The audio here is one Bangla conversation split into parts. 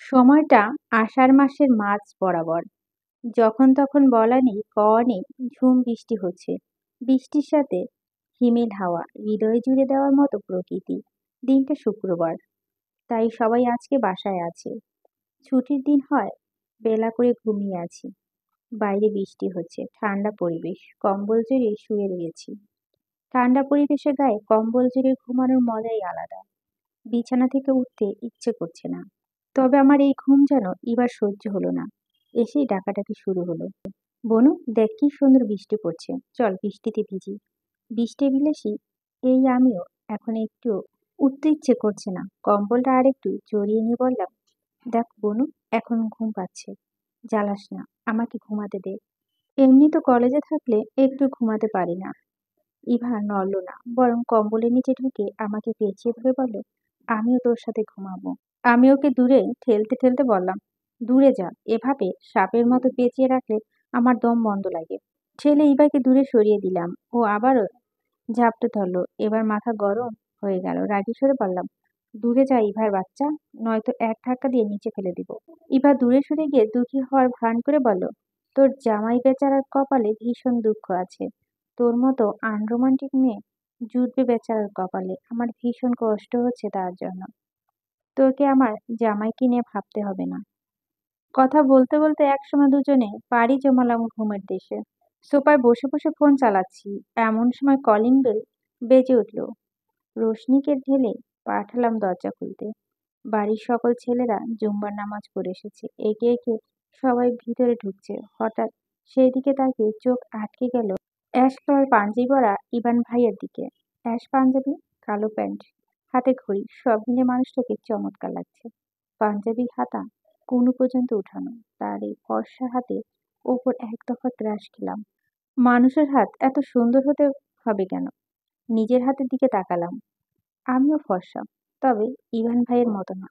সময়টা আষাঢ় মাসের মাঝ বরাবর। যখন তখন বলা নেই কওয়া নেই, ঝুম বৃষ্টি হচ্ছে। বৃষ্টির সাথে হিমেল হাওয়া, হৃদয় জুড়ে দেওয়ার মতো প্রকৃতি। দিনটা শুক্রবার, তাই সবাই আজকে বাসায় আছে। ছুটির দিন হয়, বেলা করে ঘুমিয়ে আছি। বাইরে বৃষ্টি হচ্ছে, ঠান্ডা পরিবেশ, কম্বল জড়িয়ে শুয়ে রয়েছি। ঠান্ডা পরিবেশে গায়ে কম্বল জড়িয়ে ঘুমানোর মজাই আলাদা। বিছানা থেকে উঠতে ইচ্ছে করছে না। তবে আমার এই ঘুম যেন এবার সহ্য হলো না। এসেই ডাকাডাকি শুরু হলো। বনু, দেখ কি সুন্দর বৃষ্টি পড়ছে, চল বৃষ্টিতে ভিজি। বৃষ্টি বিলাসী এই আমিও এখন একটু উঠতে ইচ্ছে করছে না। কম্বলটা আর একটু জড়িয়ে নিয়ে বললাম, দেখ বনু, এখন ঘুম পাচ্ছে, জ্বালাস না, আমাকে ঘুমাতে দে। এমনি তো কলেজে থাকলে একটু ঘুমাতে পারি না। ইভা নড়ল না, বরং কম্বলের নিচে ঢুকে আমাকে পেঁচিয়ে ধরে বলল, আমিও তোর সাথে ঘুমাবো। আমি ওকে দূরে ঠেলতে ঠেলতে বললাম, দূরে যা, এভাবে সাপের মতো পেঁচিয়ে রাখলে আমার দম বন্ধ লাগে। ঠেলে ইভাকে দূরে সরিয়ে দিলাম। ও আবারও ঝাপটে ধরলো। এবার মাথা গরম হয়ে গেল। রাগী স্বরে বললাম, দূরে যা ইভার বাচ্চা, নয়তো এক ধাক্কা দিয়ে নিচে ফেলে দিব। ইভা দূরে সরে গিয়ে দুঃখী হওয়ার ভান করে বলল, তোর জামাই বেচারার কপালে ভীষণ দুঃখ আছে। তোর মতো আনরোমান্টিক মেয়ে জুটবে বেচারার কপালে। আমার ভীষণ কষ্ট হচ্ছে তার জন্য। তোকে আমার জামাইকে নিয়ে ভাবতে হবে না। কথা বলতে বলতে একসময় দুজনে পাড়ি জমালাম ঘুমের দেশে। সোফায় বসে বসে ফোন চালাচ্ছি, এমন সময় কলিং বেল বেজে উঠল। রোশনিকে ঢেলে পাঠালাম দরজা খুলতে। বাড়ির সকল ছেলেরা জুম্বার নামাজ পড়ে এসেছে। একে একে সবাই ভিতরে ঢুকছে। হঠাৎ সেই দিকে তাকিয়ে চোখ আটকে গেল অ্যাশ কালার পাঞ্জাবি পরা ইভান ভাইয়ের দিকে। অ্যাশ পাঞ্জাবি, কালো প্যান্ট, হাতে ঘড়ি, সব মিলে মানুষটাকে চমৎকার লাগছে। পাঞ্জাবি হাতা কনুই পর্যন্ত উঠানো, তার এই ফর্সা হাতে ওপর এক দফা ক্রাশ খেলাম। মানুষের হাত এত সুন্দর হতে হবে কেন? নিজের হাতের দিকে তাকালাম। আমিও ফর্সা, তবে ইভান ভাইয়ের মতো না।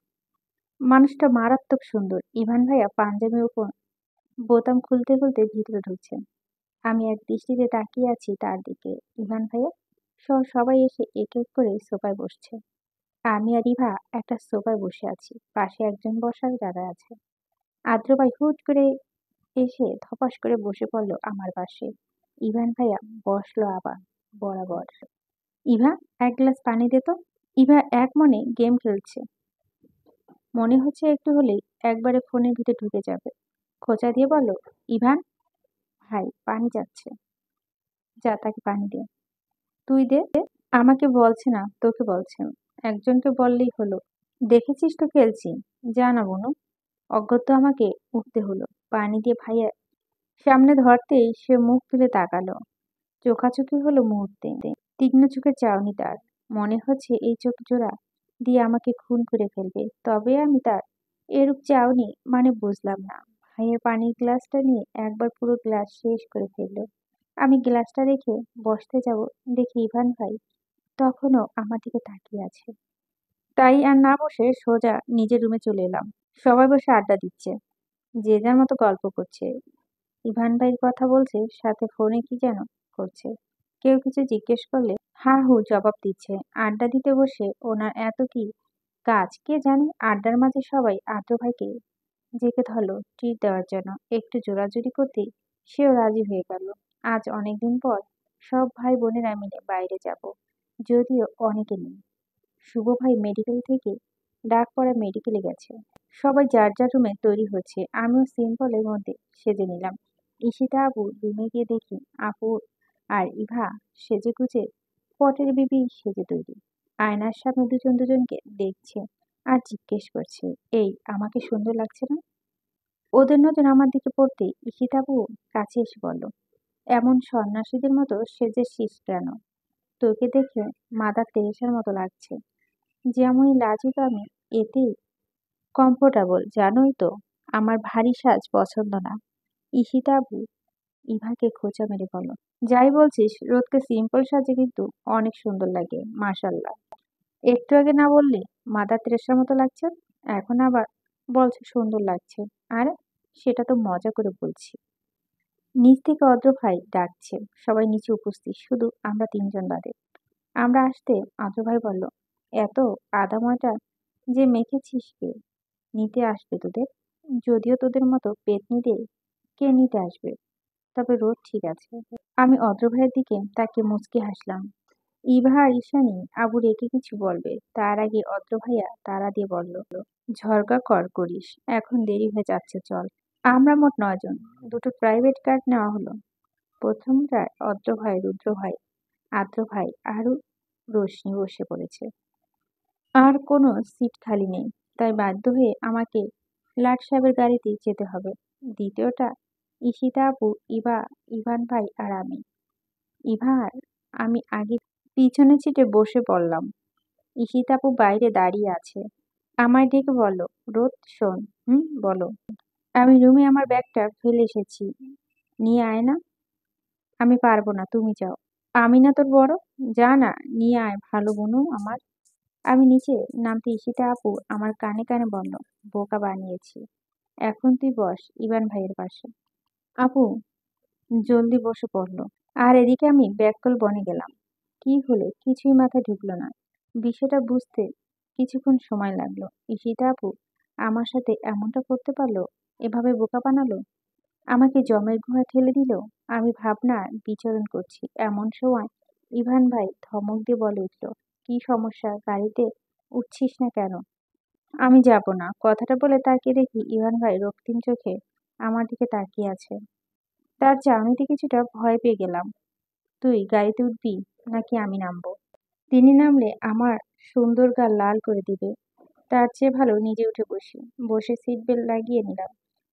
মানুষটা মারাত্মক সুন্দর। ইভান ভাইয়া পাঞ্জাবির উপর বোতাম খুলতে খুলতে ভিতরে ঢুকছেন। আমি এক দৃষ্টিতে তাকিয়ে আছি তার দিকে। ইভান ভাইয়া সহ সবাই এসে এক এক করে সোফায় বসছে। আমি আর ইভা একটা সোফায় বসে আছি, পাশে একজন বসার জায়গা আছে। আদ্র ভাই হুট করে এসে ধপাস করে বসে পড়লো আমার পাশে। ইভান ভাইয়া বসলো আবার বরাবর। ইভা, এক গ্লাস পানি দে তো। ইভা এক মনে গেম খেলছে, মনে হচ্ছে একটু হলেই একবারে ফোনের ভিতরে ঢুকে যাবে। খোঁচা দিয়ে বলল, ইভান ভাই পানি যাচ্ছে, যা তাকে পানি দে। তুই দে। আমাকে বলছে না, তোকে বলছেন। একজনকে বললেই হলো। দেখেছিস তো খেলছি, যা না বনু। অগত্যা আমাকে উঠতে হলো। পানি দিয়ে ভাইয়া সামনে ধরতেই সে মুখ তুলে তাকালো। চোখাচোখি হলো মুহূর্তে। তীক্ষ্ণ চোখের চাউনি তার। মনে হচ্ছে এই চোখ জোড়া দিয়ে আমাকে খুন করে ফেলবে। তবে আমি তার এরূপ চাউনি মানে বুঝলাম না। ভাইয়ের পানির গ্লাসটা নিয়ে একবার পুরো গ্লাস শেষ করে ফেললো। আমি গ্লাসটা রেখে বসতে যাব, দেখি ইভান ভাই তখনও আমার দিকে তাকিয়ে আছে। তাই আর না বসে সোজা নিজের রুমে চলে এলাম। সবাই বসে আড্ডা দিচ্ছে, যে যার মতো গল্প করছে। ইভান ভাইয়ের কথা বলছে, সাথে ফোনে কি যেন করছে। কেউ কিছু জিজ্ঞেস করলে হা হু জবাব দিচ্ছে। আড্ডা দিতে বসে ওনার এত কি কাজ কে জানে। আড্ডার মাঝে সবাই আদ্র ভাইকে জেকে ধরলো ট্রিট দেওয়ার জন্য। একটু জোরাজুরি করতেই সেও রাজি হয়ে গেল। আজ অনেকদিন পর সব ভাই বোনেরা মিলে বাইরে যাব, যদিও অনেকে নেই। শুভ ভাই মেডিকেল থেকে ডাক পড়া মেডিকেলে গেছে। সবাই যার যার রুমে তৈরি হচ্ছে। আমিও সিম্পলের মধ্যে সেজে নিলাম। ঈশিতা আপু রুমে গিয়ে দেখি আপু আর ইভা সেজে গুজে পটের বিবি সেজে তৈরি। আয়নার সামনে দুজন দুজনকে দেখছে আর জিজ্ঞেস করছে, এই আমাকে সুন্দর লাগছে না? ওদের নজর আমার দিকে পড়তেই ঈশিতা আপু কাছে এসে বলল, এমন সন্ন্যাসীদের মতো সেজেছিস কেন? তোকে দেখে মাদার তেরেসার মতো লাগছে। যেমনই লাজুক আমি এতেই কমফোর্টেবল, জানোই তো আমার ভারী সাজ পছন্দ না। ঈশিতা আপু ইভাকে খোঁচা মেরে বলল, যাই বলছিস, রোদকে সিম্পল সাজে কিন্তু অনেক সুন্দর লাগে, মাশাল্লাহ। একটু আগে না বললি মাদার তেরেসার মতো লাগছে, এখন আবার বলছে সুন্দর লাগছে। আরে সেটা তো মজা করে বলছি। নিচ থেকে অদ্র ভাই ডাকছে। সবাই নিচে উপস্থিত, শুধু আমরা তিনজন বাদে। আমরা আসতে অদ্র ভাই বলল, এত আদা ময়দা যে মেখেছিস কে? নিতে আসবে তোদের। যদিও তোদের মতো পেত্নীদের কে নিতে আসবে? তবে রোদ ঠিক আছে। আমি অদ্র ভাইয়ের দিকে তাকে মুচকি হাসলাম। ইভা আর ঈশানী আবু রেগে কিছু বলবে তার আগে অদ্র ভাইয়া তাড়া দিয়ে বলল, ঝরগা কর করিস, এখন দেরি হয়ে যাচ্ছে, চল। আমরা মোট 9 জন, দুটো প্রাইভেট কার নেওয়া হলো। প্রথমটায় অদ্র ভাই, রুদ্র ভাই, আদ্র ভাই আর রোশনি বসে পড়েছে। আর কোনো সিট খালি নেই, তাই বাধ্য হয়ে আমাকে লাট সাহেবের গাড়িতেই যেতে হবে। দ্বিতীয়টা ঈশিতা আপু, ইভান ভাই আর আমি। ইভা আর আমি আগে পিছনের সিটে বসে পড়লাম। ঈশিতা আপু বাইরে দাঁড়িয়ে আছে। আমায় ডেকে বলল, রোদ শোন। বলো। আমি রুমে আমার ব্যাগটা ফেলে এসেছি, নিয়ে আয় না। আমি পারবো না, তুমি যাও। আমি না তোর বড়? যা না, নিয়ে আয় ভালো বোনু আমার। আমি নিচে নামতে ঈশিতা আপু আমার কানে কানে বলল, বোকা বানিয়েছি, এখন তুই বস ইভান ভাইয়ের পাশে। আপু জলদি বসে পড়লো। আর এদিকে আমি ব্যাককল বনে গেলাম। কি হলো কিছুই মাথায় ঢুকলো না। বিষয়টা বুঝতে কিছুক্ষণ সময় লাগলো। ঈশিতা আপু আমার সাথে এমনটা করতে পারলো, এভাবে বোকা বানালো, আমাকে জমের গুহায় ঠেলে দিল। আমি ভাবনার বিচরণ করছি, এমন সময় ইভান ভাই ধমক দিয়ে বলে উঠল, কি সমস্যা, গাড়িতে উঠছিস না কেন? আমি যাব না, কথাটা বলে তাকিয়ে দেখি ইভান ভাই রক্তিম চোখে আমার দিকে তাকিয়ে আছে। তার চাউনিতে কিছুটা ভয় পেয়ে গেলাম। তুই গাড়িতে উঠবি নাকি আমি নামবো? তিনি নামলে আমার সুন্দর গাল লাল করে দিবে, তার চেয়ে ভালো নিজে উঠে বসি। বসে সিট বেল্ট লাগিয়ে নিলাম।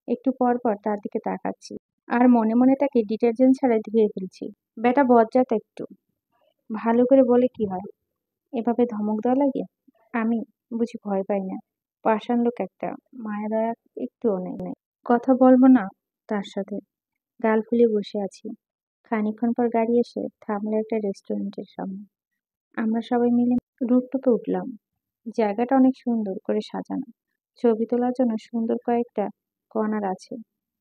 একটু পর পর তার দিকে তাকাচ্ছি আর মনে মনে তাকে ডিটারজেন্ট ছাড়াই ধুয়ে ফেলছি। বেটা বজ্জাত একটু, ভালো করে বলে কি হয়, এভাবে ধমক দেওয়া লাগে? আমি বুঝি ভয় পাই না? পাষাণ লোক একটা, মায়া দয়া একটুও নেই। কথা বলবো না তার সাথে, গাল ফুলিয়ে বসে আছি। খানিকক্ষণ পর গাড়ি এসে থামলো একটা রেস্টুরেন্টের সামনে। আমরা সবাই মিলে রুফটপে উঠলাম। জায়গাটা অনেক সুন্দর করে সাজানো, ছবি তোলার জন্য সুন্দর কয়েকটা কর্নার আছে।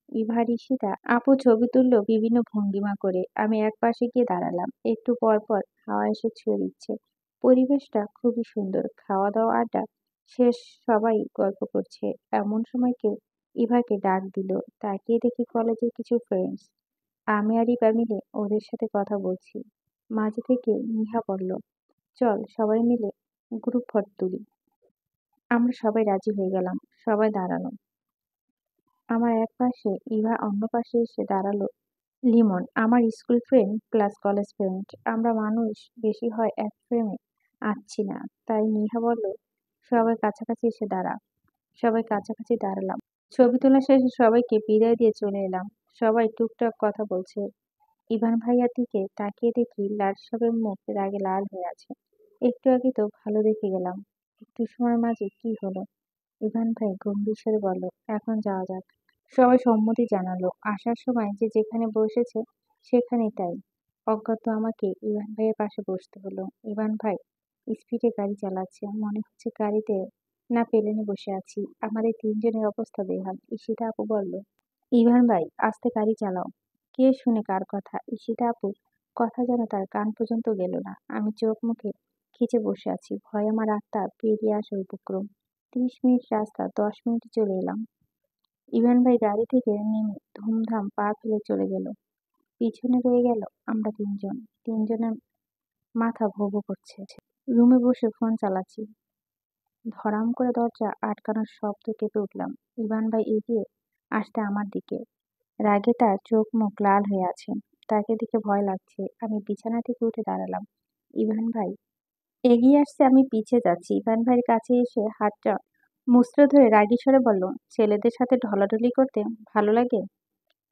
ইভার ঈশিতা আপু ছবি তুললো বিভিন্ন ভঙ্গিমা করে। আমি এক পাশে গিয়ে দাঁড়ালাম। একটু পর পর হাওয়া এসে ছুঁয়ে দিচ্ছে। পরিবেশটা খুবই সুন্দর। খাওয়া দাওয়া আড্ডা শেষ, সবাই গল্প করছে। এমন সময় কেউ ইভাকে ডাক দিল। তাকিয়ে দেখি কলেজের কিছু ফ্রেন্ডস। আমি আর ইভা মিলে ওদের সাথে কথা বলছি। মাঝে থেকে নিহা বলল, চল সবাই মিলে গ্রুপ ফটো তুলি। আমরা সবাই রাজি হয়ে গেলাম। সবাই দাঁড়ালো। আমার এক পাশে ইভা, অন্য পাশে এসে দাঁড়ালো লিমন, আমার school friend plus college friend. আমরা মানুষ বেশি হয় এক ফ্রেমে আছি না, তাই নিহা বলল, সবাই কাছাকাছি এসে দাঁড়া। সবাই কাছাকাছি দাঁড়ালাম। ছবি তোলা শেষে সবাইকে বিদায় দিয়ে চলে এলাম। সবাই টুকটাক কথা বলছে। ইভান ভাইয়ার দিকে তাকিয়ে দেখি লাট সাহেবের মুখ রাগে লাল হয়ে আছে। একটু আগে তো ভালো দেখে গেলাম, একটু সময় মাঝে কি হলো? ইভান ভাই গম্ভীর স্বরে বলল, এখন যাওয়া যাক। সবাই সম্মতি জানালো। আসার সময় যে যেখানে বসেছে সেখানেই তাই। অজ্ঞাত আমাকে ইভান ভাইয়ের পাশে বসতে হলো। ইভান ভাই স্পিডে গাড়ি চালাচ্ছে, মনে হচ্ছে গাড়িতে না পেলেনে বসে আছি। আমাদের তিনজনের অবস্থা বেহাল। ঈশিতা আপু বলল, ইভান ভাই আস্তে গাড়ি চালাও। কে শুনে কার কথা? ঈশিতা আপু কথা যেন তার কান পর্যন্ত গেল না। আমি চোখ মুখে খিচে বসে আছি, ভয়ে আমার আত্মা পেরিয়ে আসার উপক্রম। 30 মিনিট রাস্তা, 10 মিনিটে চলে এলাম। ইভান ভাই গাড়ি থেকে নেমে ধুমধাম পা ফেলে চলে গেল। পিছনে রয়ে গেল আমরা তিনজন। তিনজনের মাথা ভো ভো করছে। রুমে বসে ফোন চালাচ্ছি। ধড়াম করে দরজা আটকানোর শব্দ কেঁপে উঠলাম। ইভান ভাই এগিয়ে আসতে আমার দিকে। রাগে তার চোখ মুখ লাল হয়ে আছে। তাকে দেখে ভয় লাগছে। আমি বিছানা থেকে উঠে দাঁড়ালাম। ইভান ভাই এগিয়ে আসছে, আমি পিছিয়ে যাচ্ছি। ইভান ভাইয়ের কাছে এসে হাতটা মুচড়ে ধরে রাগী স্বরে বলল, ছেলেদের সাথে ঢলাঢলি করতে ভালো লাগে?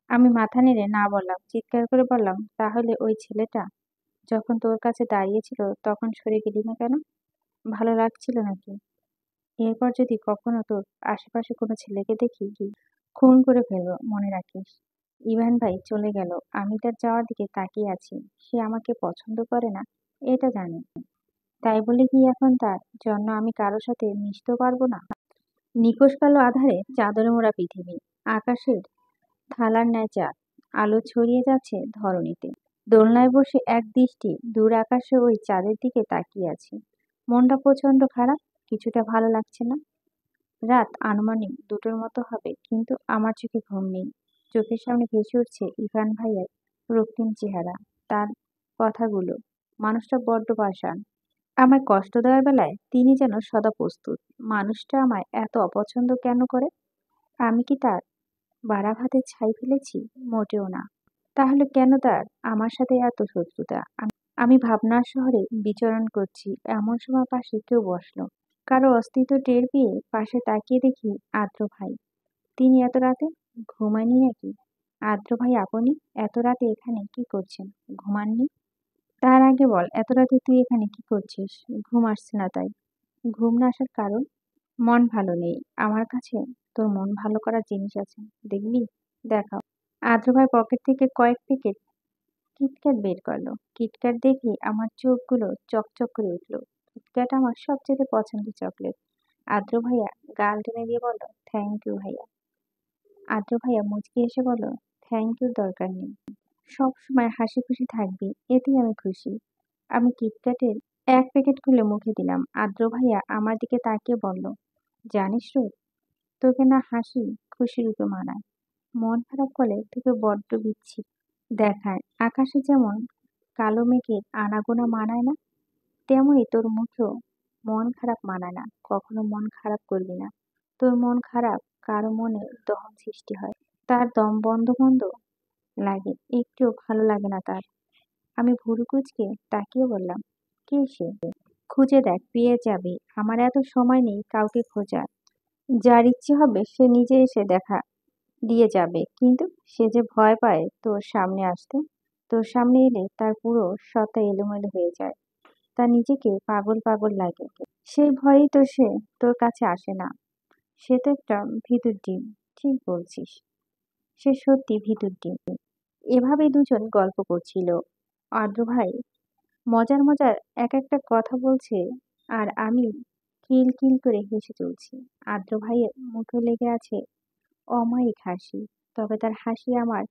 আমি মাথা নেড়ে না বললাম। চিৎকার করে বললাম, তাহলে ওই ছেলেটা যখন তোর কাছে দাঁড়িয়েছিল তখন সরে গেলি না কেন? ভালো লাগছিল নাকি? এরপর যদি কখনো তোর আশেপাশে কোনো ছেলেকে দেখি কি খুন করে ফেলবো, মনে রাখিস। ইভান ভাই চলে গেল। আমি তার যাওয়ার দিকে তাকিয়ে আছি। সে আমাকে পছন্দ করে না এটা জানি, তাই বলে কি এখন তার জন্য আমি কারোর সাথে মিশতেও পারবো না? নিকোষ কালো আধারে চাদরে মোড়া পৃথিবী, আকাশের থালার ন্যায় চাঁদ, আলো ছড়িয়ে যাচ্ছে ধরণীতে। দোলনায় বসে এক দৃষ্টি দূর আকাশে ওই চাঁদের দিকে তাকিয়ে আছি। মনটা প্রচন্ড খারাপ, কিছুটা ভালো লাগছে না। রাত আনুমানিক 2টোর মতো হবে, কিন্তু আমার চোখে ঘুম নেই। চোখের সামনে ভেসে উঠছে ইভান ভাইয়ের রক্তিম চেহারা, তার কথাগুলো। মানুষটা বড্ড পাষাণ। আমায় কষ্ট দেওয়ার বেলায় তিনি যেন সদা প্রস্তুত। মানুষটা আমায় এত অপছন্দ কেন করে? আমি কি তার বাড়া ভাতে ছাই ফেলেছি? মোটেও না। তাহলে কেন তার আমার সাথে এত শত্রুতা? আমি ভাবনার শহরে বিচরণ করছি, এমন সময় পাশে কেউ বসলো। কারো অস্তিত্ব টের পেয়ে পাশে তাকিয়ে দেখি আদ্র ভাই। তিনি এত রাতে ঘুমাননি নাকি? আদ্র ভাই, আপনি এত রাতে এখানে কি করছেন? ঘুমাননি? তার আগে বল, এত রাতে তুই এখানে কি করছিস? ঘুম আসছে না তাই? ঘুম না আসার কারণ? মন ভালো নেই। আমার কাছে তোর মন ভালো করার জিনিস আছে, দেখবি? দেখাও। আদ্র ভাই পকেট থেকে কয়েক প্যাকেট কিটক্যাট বের করলো। কিটক্যাট দেখে আমার চোখগুলো চকচক করে উঠলো। কিটক্যাট আমার সবচেয়ে পছন্দের চকলেট। আদ্র ভাইয়া গাল টেনে দিয়ে বলল, থ্যাংক ইউ ভাইয়া। আদ্র ভাইয়া মুচকি এসে বলল, থ্যাংক ইউর দরকার নেই। সব সময় হাসি খুশি থাকবি, এতেই আমি খুশি। আমি কিটক্যাটের এক প্যাকেট খুলে মুখে দিলাম। আদ্র ভাইয়া আমার দিকে তাকিয়ে বলল, জানিস রোদ, তোকে না হাসি খুশি রূপে মানায়, মন খারাপ করলে তোকে বড্ড বিচ্ছিরি দেখায়। আকাশে যেমন কালো মেঘের আনাগোনা মানায় না, তেমনই তোর মুখেও মন খারাপ মানায় না। কখনো মন খারাপ করবি না। তোর মন খারাপ কারো মনে দহন সৃষ্টি হয়, তার দম বন্ধ বন্ধ লাগে, একটুও ভালো লাগে না তার। আমি ভুরু কুঁচকে তাকিয়ে বললাম, কে সে? খুঁজে দেখ, পেয়ে যাবে। আমার এত সময় নেই কাউকে খোঁজার। যার ইচ্ছে হবে সে নিজে এসে দেখা দিয়ে যাবে। কিন্তু সে যে ভয় পায় তোর সামনে আসতে। তোর সামনে এলে তার পুরো সত্তা এলোমেলো হয়ে যায়। তার নিজেকে পাগল পাগল লাগে। সেই ভয়েই তো সে তোর কাছে আসে না। সে তো একটা ভিতর ডিম। ঠিক বলছিস, সে সত্যি ভিতর ডিম। এভাবে দুজন গল্প করছিল। আদ্র ভাই মজার মজার এক একটা কথা বলছে, আর আমি কিল কিল করে হেসে চলছি। আদ্র ভাইয়ের মুখে লেগে আছে অমায়িক হাসি, তবে তার হাসি আমার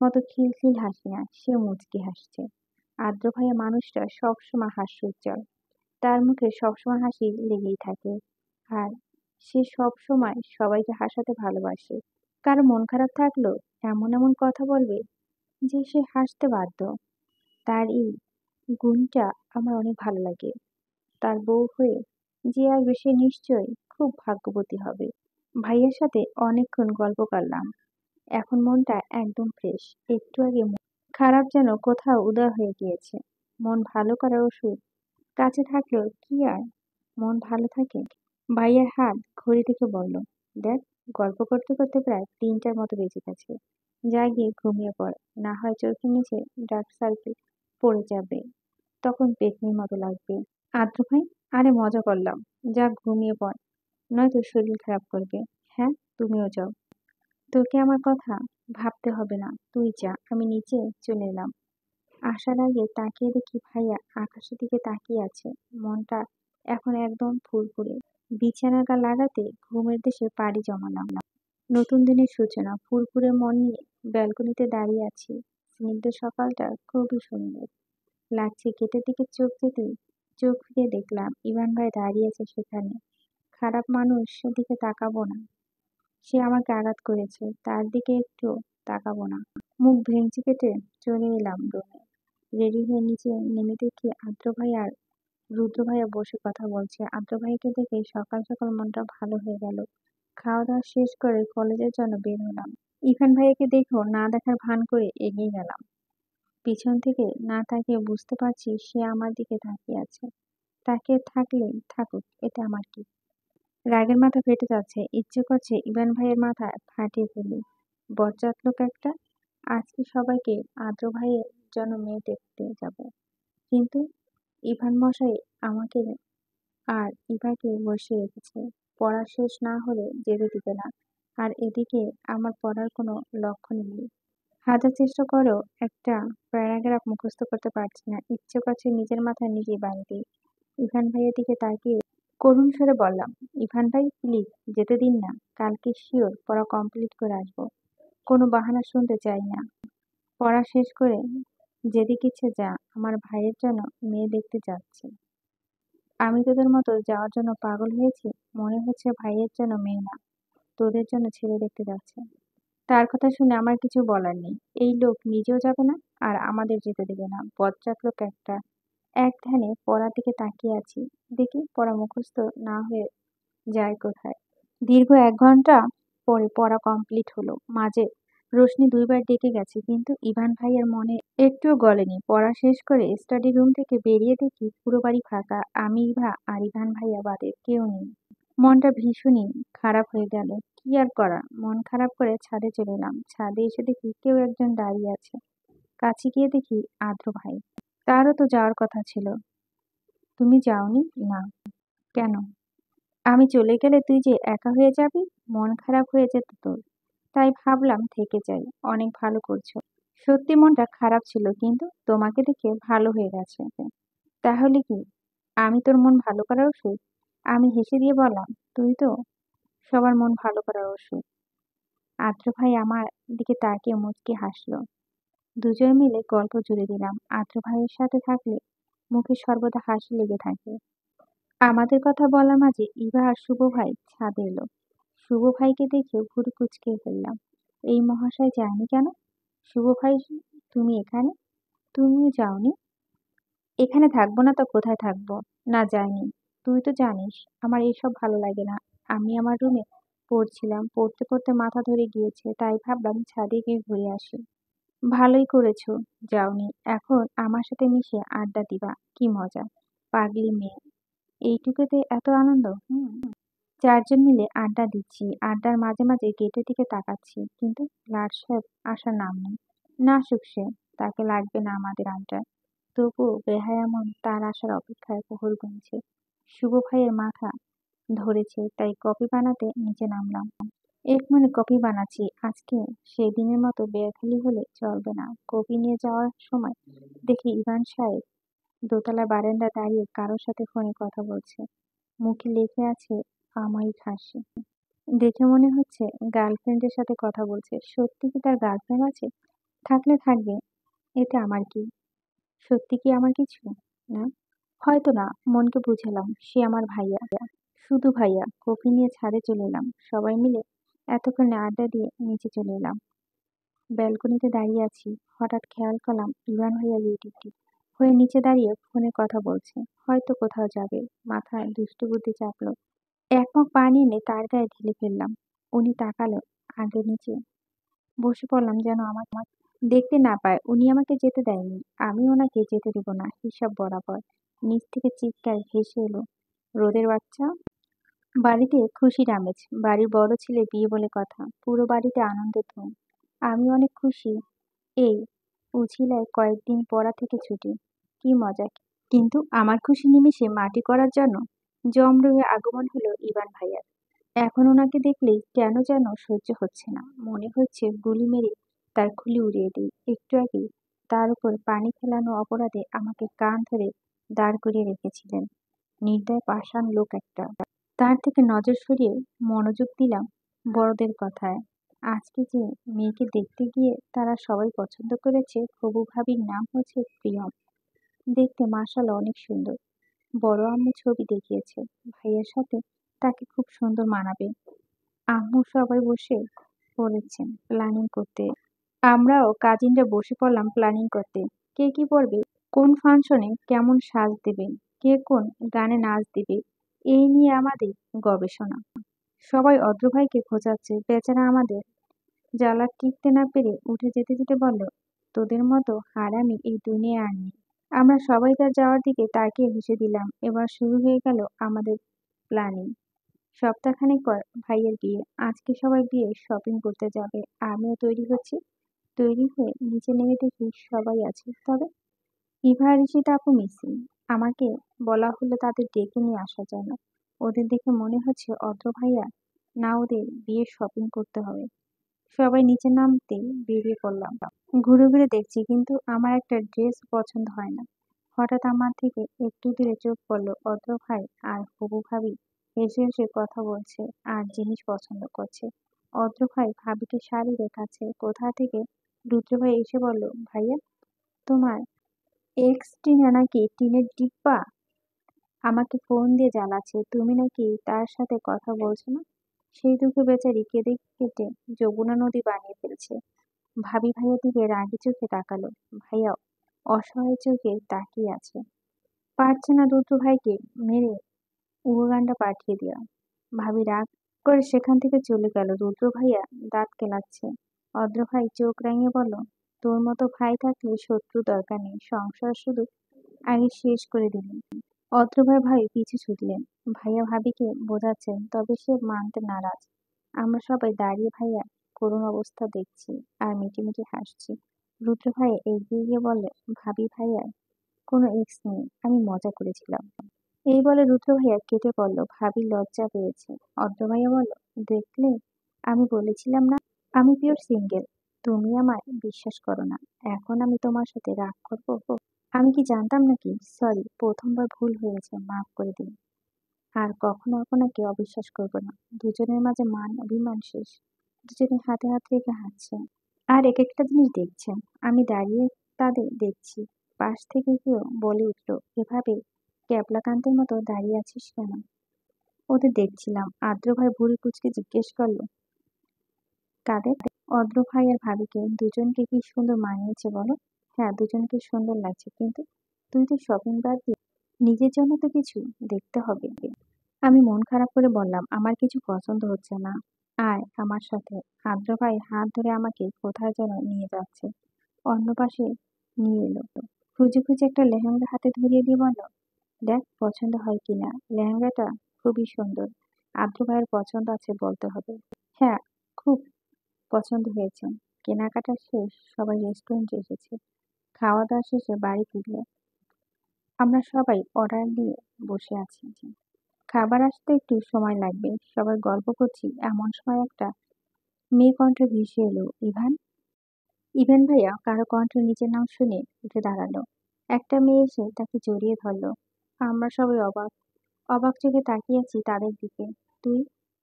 মতো খিলখিল হাসি না, সে মুচকি হাসছে। আদ্র ভাইয়া মানুষটা সবসময় হাস্যোজ্জ্বল, তার মুখে সবসময় হাসি লেগেই থাকে। আর সে সবসময় সবাইকে হাসাতে ভালোবাসে। কারো মন খারাপ থাকলেও এমন এমন কথা বলবে যে সে হাসতে বাধ্য। তার এই গুণটা আমার অনেক ভালো লাগে। তার বউ হয়ে যে আসবে সে নিশ্চয়ই খুব ভাগ্যবতী হবে। ভাইয়ের সাথে অনেকক্ষণ গল্প করলাম। এখন মনটা একদম ফ্রেশ। একটু আগে মন খারাপ যেন কোথাও উদয় হয়ে গিয়েছে। মন ভালো করার ওষুধ কাছে থাকলেও কি আর মন ভালো থাকে? ভাইয়ের হাত ঘড়ি থেকে বলল, দেখ, গল্প করতে করতে প্রায় 3টার মতো বেজে গেছে। যা গিয়ে ঘুমিয়ে পড়, না হয় চোখের নিচে ডার্ক সার্কেল পড়ে যাবে, তখন পেতনির মতো লাগবে। আদ্র ভাই, আরে মজা করলাম, যা ঘুমিয়ে পড়, নয়তো শরীর খারাপ করবে। হ্যাঁ, তুমিও যাও। তোকে আমার কথা ভাবতে হবে না, তুই যা। আমি নিচে চলে এলাম। আসার আগে তাকিয়ে দেখি ভাইয়া আকাশের দিকে তাকিয়ে আছে। মনটা এখন একদম ফুরফুরে। বিছানার গা লাগাতে ঘুমের দেশে পাড়ি জমালাম। নতুন দিনের সূচনা। ফুরফুরে মন নিয়ে ব্যালকনিতে দাঁড়িয়ে আছি। স্নিগ্ধ সকালটা খুবই সুন্দর লাগছে। গেটের দিকে চোখ যেতেই চোখ ফিরে দেখলাম ইভান ভাই দাঁড়িয়ে আছে সেখানে। খারাপ মানুষ সেদিকে তাকাবো না। সে আমাকে আঘাত করেছে, তার দিকে একটু তাকাবো না। মুখ ভেঙচি কেটে চলে এলাম রুমে। রেডি হয়ে নিচে নেমে দেখি আদ্র ভাই আর রুদ্র ভাইয়া বসে কথা বলছে। আদ্র ভাইকে দেখে সকাল সকাল মনটা ভালো হয়ে গেল। খাওয়া দাওয়া শেষ করে কলেজের জন্য বের হলাম। ইভান ভাইয়াকে দেখেও না দেখার ভান করে এগিয়ে গেলাম। পিছন থেকে না তাকিয়ে বুঝতে পারছি সে আমার দিকে তাকিয়ে আছে। তাকিয়ে থাকলে থাকুক, এতে আমার কি? রাগের মাথা ফেটে যাচ্ছে, ইচ্ছে করছে ইভান ভাইয়ের মাথা ফাটিয়ে ফেলি। বজ্জাত লোক একটা। আজকে সবাইকে আদ্র ভাইয়ের জন্য মেয়ে দেখতে যাব, কিন্তু ইভান মশাই আমাকে আর ইভাকে বসিয়ে রেখেছে। পড়া শেষ না হলে যেতে দিবে না। আর এদিকে আমার পড়ার কোনো লক্ষণই নেই। হাজার চেষ্টা করেও একটা প্যারাগ্রাফ মুখস্থ করতে পারছি না। ইচ্ছে করছে নিজের মাথায় নিজেই বাড়ি দিই। ইভান ভাইয়ের দিকে তাকিয়ে করুণ স্বরে বললাম, ইভান ভাই প্লিজ যেতে দিন না। কালকে শিওর পড়া কমপ্লিট করে আসবো। কোনো বাহানা শুনতে চাই না। পড়া শেষ করে যেদিকে ইচ্ছে যা, আমার ভাইয়ের জন্য মেয়ে দেখতে যাচ্ছি। আমি তোদের মতো যাওয়ার জন্য পাগল হয়েছি? মনে হচ্ছে ভাইয়ের জন্য মেয়ে না, তোদের জন্য ছেলে দেখতে যাচ্ছে। তার কথা শুনে আমার কিছু বলার নেই। এই লোক নিজেও যাবে না, আর আমাদের যেতে দেবে না। বজ্জাত লোক একটা। এক ধ্যানে পড়ার দিকে তাকিয়ে আছি। দেখি পড়া মুখস্থ না হয়ে যায় কোথায়। দীর্ঘ ১ ঘন্টা পরে পড়া কমপ্লিট হলো। মাঝে রোশনি ২ বার ডেকে গেছে, কিন্তু ইভান ভাইয়ের মনে একটুও গলেনি। পড়া শেষ করে স্টাডি রুম থেকে বেরিয়ে দেখি পুরো বাড়ি ফাঁকা। আমি, ইভা আর ইভান ভাইয়া বাদে কেউ নেই। মনটা ভীষণই খারাপ হয়ে গেল। কি আর করার, মন খারাপ করে ছাদে চলে এলাম। ছাদে এসে দেখি কেউ একজন দাঁড়িয়ে আছে। কাছে গিয়ে দেখি আদ্র ভাই। তারও তো যাওয়ার কথা ছিল। তুমি যাওনি? না। কেন? আমি চলে গেলে তুই যে একা হয়ে যাবি, মন খারাপ হয়ে যেত তোর। তাই ভাবলাম থেকে যাই। অনেক ভালো করছো। সত্যি মনটা খারাপ ছিল, কিন্তু তোমাকে দেখে ভালো হয়ে গেছে। তাহলে কি আমি তোর মন ভালো করার ওষুধ? আমি হেসে দিয়ে বললাম, তুই তো সবার মন ভালো করার ওষুধ। আদ্র ভাই আমার দিকে তাকিয়ে মুচকি হাসলো। দুজন মিলে গল্প জুড়ে দিলাম। আদ্র ভাইয়ের সাথে থাকলে মুখে সর্বদা হাসি লেগে থাকে। আমাদের কথা বলার মাঝে ইভা আর শুভ ভাই ছাদে এলো। শুভ ভাইকে দেখে ভুরু কুঁচকে ফেললাম। এই মহাশয় যায়নি কেন? শুভ ভাই, তুমি এখানে? তুমিও যাওনি? এখানে থাকবো না তো কোথায় থাকবো? না, যাইনি। তুই তো জানিস আমার এসব ভালো লাগে না। আমি আমার রুমে পড়ছিলাম, পড়তে পড়তে মাথা ধরে গিয়েছে, তাই ভাবলাম ছাদে গিয়ে ঘুরে আসি। ভালোই করেছো যাওনি। এখন আমার সাথে মিশে আড্ডা দিবা, কি মজা। পাগলি মেয়ে, এইটুকুতে এত আনন্দ। চারজন মিলে আড্ডা দিচ্ছি। আড্ডার মাঝে মাঝে গেটের দিকে তাকাচ্ছি, কিন্তু লাট সাহেব আসার নাম নেই। না আসুক সে, তাকে লাগবে না আমাদের আড্ডায়। তবুও বেহায়া মন তার আসার অপেক্ষায় প্রহর গুনছে। শুভ ভাইয়ের মাথা ধরেছে, তাই কফি বানাতে নিচে নামলাম। এক মনে কফি বানাচ্ছি। আজকে সেদিনের মতো বেখালি হলে চলবে না। কফি নিয়ে যাওয়ার সময় দেখি ইভান সাহেব দোতলা বারান্দায় দাঁড়িয়ে কারোর সাথে ফোনে কথা বলছে। মুখে লেগে আছে সাময়িক হাসি। দেখে মনে হচ্ছে গার্লফ্রেন্ডের সাথে কথা বলছে। সত্যি কি তার গার্লফ্রেন্ড আছে? থাকলে থাকবে, এতে আমার কি? সত্যি কি আমার কিছু না? হয়তো না। মনকে বুঝালাম সে আমার ভাইয়া, শুধু ভাইয়া। কফি নিয়ে ছাদে চলে এলাম। সবাই মিলে এতক্ষণে আড্ডা দিয়ে নিচে চলে এলাম। ব্যালকনিতে দাঁড়িয়ে আছি, হঠাৎ খেয়াল করলাম ইভান ভাইয়া রেডি হয়ে নিচে দাঁড়িয়ে ফোনে কথা বলছে। হয়তো কোথাও যাবে। মাথায় দুষ্টু বুদ্ধি চাপলো। এক মগ পানি এনে তার গায়ে ঢেলে ফেললাম। উনি তাকালো। আগে নিচে বসে পড়লাম যেন আমাকে দেখতে না পায়। উনি আমাকে যেতে দেয়নি, আমি ওনাকে যেতে দেব না, হিসাব বরাবর। নিচ থেকে চিৎকার ভেসে এলো, রোদের বাচ্চা। বাড়িতে খুশির আমেজ। বাড়ির বড় ছেলে বিয়ে বলে কথা। পুরো বাড়িতে আনন্দের ধুম। আমি অনেক খুশি। এই উছিলায় কয়েকদিন পড়া থেকে ছুটি। কি মজা। কিন্তু আমার খুশি নিমেষে মাটি করার জন্য জমরুয়ে আগমন হলো ইভান ভাইয়ার। এখন ওনাকে দেখলেই কেন যেন সহ্য হচ্ছে না। মনে হচ্ছে গুলি মেরে তার খুলি উড়িয়ে দিই। একটু আগে তার উপর পানি ফেলানো অপরাধে আমাকে কান ধরে দাঁড় করিয়ে রেখেছিলেন। নির্দয় পাষাণ লোক একটা। তার থেকে নজর সরিয়ে মনোযোগ দিলাম বড়দের কথায়। আজকে যে মেয়েকে দেখতে গিয়ে তারা সবাই পছন্দ করেছে, হবু ভাবির নাম হচ্ছে প্রিয়ম। দেখতে মাশাআল্লাহ অনেক সুন্দর। বড় আম্মু ছবি দেখিয়েছে, ভাইয়ের সাথে তাকে খুব সুন্দর মানাবে। আম্মু সবাই বসে পড়েছেন প্ল্যানিং করতে। আমরাও কাজিনরা বসে পড়লাম প্ল্যানিং করতে। কে কি পরবে, কোন ফাংশনে কেমন সাজ দেবে, কে কোন গানে নাচ দিবে, এই নিয়ে আমাদের গবেষণা। সবাই অদ্র ভাইকে খোঁজাচ্ছে। বেচারা আমাদের জ্বালা টিকতে না পেরে উঠে যেতে যেতে বলল, তোদের মতো হারামি এই দুনিয়ায় আর নেই। আমরা সবাই তার যাওয়ার দিকে তাকিয়ে হেসে দিলাম। এবার শুরু হয়ে গেল আমাদের প্ল্যানিং। সপ্তাহখানেক পর ভাইয়ের বিয়ে। আজকে সবাই বিয়ে শপিং করতে যাবে। আমিও তৈরি হচ্ছি। তৈরি হয়ে নিচে নেমে দেখি সবাই আছে, তবে ইভা আর ঈশিতা আপু মিসিং। আমাকে বলা হলো তাদের ডেকে নিয়ে আসা যায় না। ওদের দেখে মনে হচ্ছে অদ্র ভাইয়া না, ওদের বিয়ের শপিং করতে হবে। সবাই নিচে নামতে বেরিয়ে পড়লাম। ঘুরে ঘুরে দেখছি, কিন্তু আমার একটা ড্রেস পছন্দ হয় না। হঠাৎ আমার থেকে একটু দূরে চোখ পড়লো। অদ্র ভাই আর হবু ভাবি হেসে হেসে কথা বলছে আর জিনিস পছন্দ করছে। অদ্র ভাই ভাবিকে শাড়ি দেখাচ্ছে। কোথা থেকে রুদ্র ভাই এসে বলল, ভাইয়া তোমার এক্স টিনা নাকি টিনের ডিব্বা? আমাকে ফোন দিয়ে জ্বালাচ্ছে তুমি নাকি তার সাথে কথা বলছো না। সেই দুঃখে বেচারি কেঁদে কেটে যমুনা নদী বানিয়ে ফেলছে। ভাবি ভাইয়ের দিকে রাগি চোখে তাকালো। ভাইয়া অসহায় চোখে তাকিয়ে আছে, পারছে না রুদ্র ভাইকে মেরে উড়োগান্ডা পাঠিয়ে দেওয়া। ভাবি রাগ করে সেখান থেকে চলে গেল। রুদ্র ভাইয়া দাঁত কেলাচ্ছে। অদ্র ভাই চোখ রাঙিয়ে বলল, তোর মতো ভাই থাকলে শত্রু দরকার নেই, সংসার শুধু আগে শেষ করে দিলেন। অদ্র ভাই পিছু ছুটলেন। ভাইয়া ভাবিকে বোঝাচ্ছেন, তবে সে মানতে নারাজ। আমরা সবাই দাঁড়িয়ে ভাইয়া করুণ অবস্থা দেখছি আর মিটিমিটি হাসছি। রুদ্র ভাই এগিয়ে গিয়ে বললে, ভাবি ভাইয়া কোনো এক্স নেই, আমি মজা করেছিলাম। এই বলে রুদ্র ভাইয়া কেটে পড়ল। ভাবি লজ্জা পেয়েছে। অদ্র ভাইয়া বলল, দেখলে আমি বলেছিলাম না আমি পিওর সিঙ্গেল। তুমি আমায় বিশ্বাস করো না, এখন আমি তোমার সাথে রাগ করবো? আমি কি জানতাম নাকি? সরি, প্রথমবার ভুল হয়েছে, মাফ করে দিন। আর কখনো আপনাকে অবিশ্বাস করব না। দুজনের মাঝে মান অভিমান শেষ। দুজনে হাতে হাত রেখে হাঁটছে আর এক একটা জিনিস দেখছেন। আমি দাঁড়িয়ে তাদের দেখছি। পাশ থেকে কেউ বলে উঠল, এভাবে ক্যাবলাকান্তের মতো দাঁড়িয়ে আছিস কেন? ওদের দেখছিলাম। আদ্র ভাই ভুরু কুচকে জিজ্ঞেস করলো, কাদের? অদ্র ভাই আর ভাবিকে। দুজনকে কি সুন্দর মানিয়েছে বলো। হ্যাঁ, দুজনকে সুন্দর লাগছে, কিন্তু তুই তো শপিং বাদ দিয়ে নিজের জন্য তো কিছু দেখতে হবে। আমি মন খারাপ করে বললাম, আমার কিছু পছন্দ হচ্ছে না, আয় আমার সাথে। আদ্র ভাই হাত ধরে আমাকে কোথায় যেন নিয়ে যাচ্ছে। অন্য পাশে নিয়ে এলো। খুঁজে খুঁজে একটা লেহেঙ্গা হাতে ধরিয়ে দিয়ে বলল, দেখ পছন্দ হয় কিনা। লেহেঙ্গাটা খুবই সুন্দর। আদ্র ভাইয়ের পছন্দ আছে বলতে হবে। হ্যাঁ, খুব পছন্দ হয়েছে। কেনাকাটা শেষ, সবাই রেস্টুরেন্টে এসেছে। খাওয়া দাওয়া শেষে বাড়ি ফিরলে আমরা সবাই অর্ডার নিয়ে বসে আছি। খাবার আসতে একটু সময় লাগবে, সবাই গল্প করছি। এমন সময় একটা মেয়ে কণ্ঠ ভেসে এলো, ইভান। ইভেন ভাইয়া কারো কণ্ঠে নিজের নাম শুনে উঠে দাঁড়ালো। একটা মেয়ে এসে তাকে জড়িয়ে ধরলো। আমরা সবাই অবাক অবাক চোখে তাকিয়ে আছি তাদের দিকে। তুই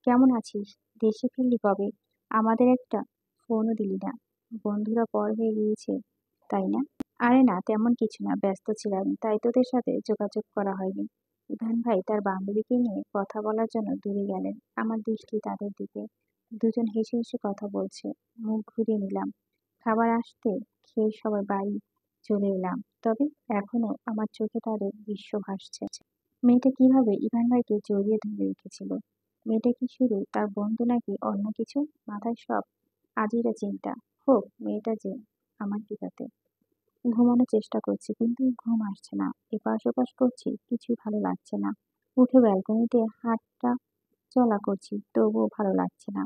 কেমন আছিস? দেশে ফিরলি কবে? আমাদের একটা ফোনও দিলি না। বন্ধুরা পর হয়ে গিয়েছে, তাই না? আরে না, তেমন কিছু না, ব্যস্ত ছিলাম তাই তোদের সাথে যোগাযোগ করা হয়নি। ইভান ভাই তার বান্ধবীকে নিয়ে কথা বলার জন্য দূরে গেলেন। আমার দৃষ্টি তাদের দিকে। দুজন হেসে হেসে কথা বলছে। মুখ ঘুরিয়ে নিলাম। খাবার আসতে খেয়ে সবাই বাড়ি চলে এলাম। তবে এখনো আমার চোখে তাদের দৃশ্য ভাসছে। মেয়েটা কিভাবে ইভান ভাইকে জড়িয়ে ধরে রেখেছিল? মেয়েটা কি শুধু তার বন্ধু নাকি অন্য কিছু? মাথায় সব আজীরা চিন্তা। হোক, মেয়েটা যে আমার কি তাতে। ঘুমানোর চেষ্টা করছি, কিন্তু ঘুম আসছে না। এপাশ ওপাশ করছি, কিছুই ভালো লাগছে না। উঠে ব্যালকনিতে হাঁটা চলা করছি, তবুও ভালো লাগছে না।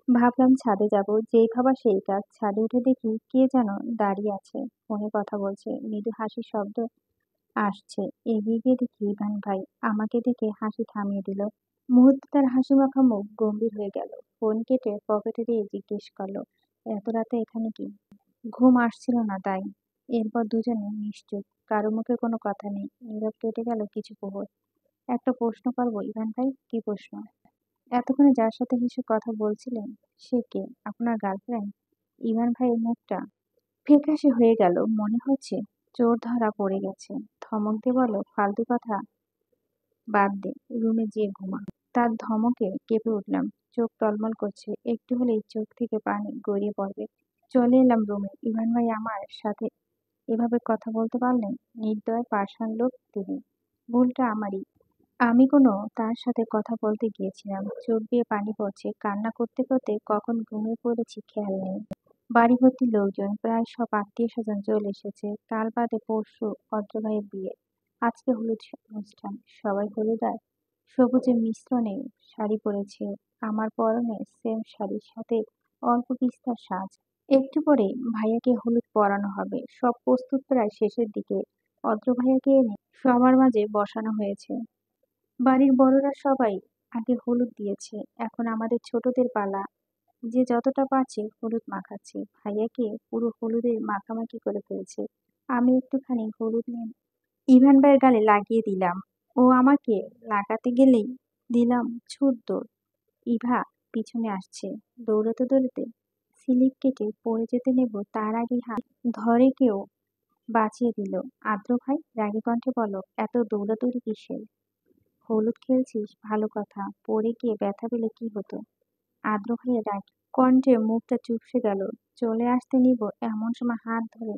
ভাবলাম ছাদে যাব, যেই ভাবা সেই কাজ। ছাদে উঠে দেখি কে যেন দাঁড়িয়ে আছে, ফোনে কথা বলছে। মৃদু হাসির শব্দ আসছে। এগিয়ে গিয়ে দেখি ইভান ভাই। আমাকে দেখে হাসি থামিয়ে দিল। মুহূর্তে তার হাসি মাখা মুখ গম্ভীর হয়ে গেল। ফোন কেটে পকেটে দিয়ে জিজ্ঞেস করলো, এত রাতে এখানে কি? ঘুম আসছিল না তাই। এরপর দুজনে নিশ্চুপ, কারো মুখে কোনো কথা নেই। নীরব কেটে গেল কিছু প্রহর। একটা প্রশ্ন করবো ইভান ভাই? কি প্রশ্ন? এতক্ষণে যার সাথে হেসে কথা বলছিলেন, সে কে? আপনার গার্লফ্রেন্ড? ইভান ভাইয়ের মুখটা ফ্যাকাশে হয়ে গেল। মনে হচ্ছে চোর ধরা পড়ে গেছে। ধমক দিয়ে বলল, ফালতু কথা বাদ দে, রুমে যেয়ে ঘুমা। তার ধমকে কেঁপে উঠলাম। চোখ টলমল করছে, একটু হলেই চোখ থেকে পানি গড়িয়ে পড়বে। চলে এলাম রুমে। ইভান ভাই আমার সাথে এভাবে কথা বলতে পারলেন? নির্দয় পাষাণ লোক তিনি। ভুলটা আমারই। আমি কোনো তার সাথে কথা বলতে গিয়েছিলাম। চোখ দিয়ে পানি পড়ছে। কান্না করতে করতে কখন ঘুমিয়ে পড়েছি খেয়াল নেই। বাড়ি ভর্তি লোকজন, প্রায় সব আত্মীয় স্বজন চলে এসেছে। কাল বাদে পরশু অদ্র ভাইয়ের বিয়ে। আজকে হলুদ অনুষ্ঠান। সবাই হলুদ আর সবুজের মিশ্রণে শাড়ি পরেছে। আমার পরনে সেম শাড়ির সাথে অল্প বিস্তার সাজ। একটু পরে ভাইয়াকে হলুদ পরানো হবে। সব প্রস্তুত প্রায় শেষের দিকে। অদ্র ভাইয়াকে এনে সবার মাঝে বসানো হয়েছে। বাড়ির বড়রা সবাই আগে হলুদ দিয়েছে, এখন আমাদের ছোটদের পালা। যে যতটা পারছে হলুদ মাখাচ্ছে। ভাইয়াকে পুরো হলুদে মাখামাখি করে ফেলছে। আমি একটুখানি হলুদ নিয়ে ইভান ভাইয়ের গালে লাগিয়ে দিলাম। ও আমাকে লাগাতে গেলেই দিলাম ছুট দৌড়। ইভা পিছনে আসছে। দৌড়াতে দৌড়াতে স্লিপ কেটে পড়ে যেতে নেব, তার আগে হাত ধরে কেউ বাঁচিয়ে দিল। আদ্র ভাই রাগী কণ্ঠে বলল, এত দৌড়াদৌড়ি কিসের? হলুদ খেলছিস ভালো কথা, পড়ে গিয়ে ব্যথা পেলে কি হতো? আদ্র ভাইয়ের রাগ কণ্ঠে মুখটা চুপসে গেল। চলে আসতে নিব এমন সময় হাত ধরে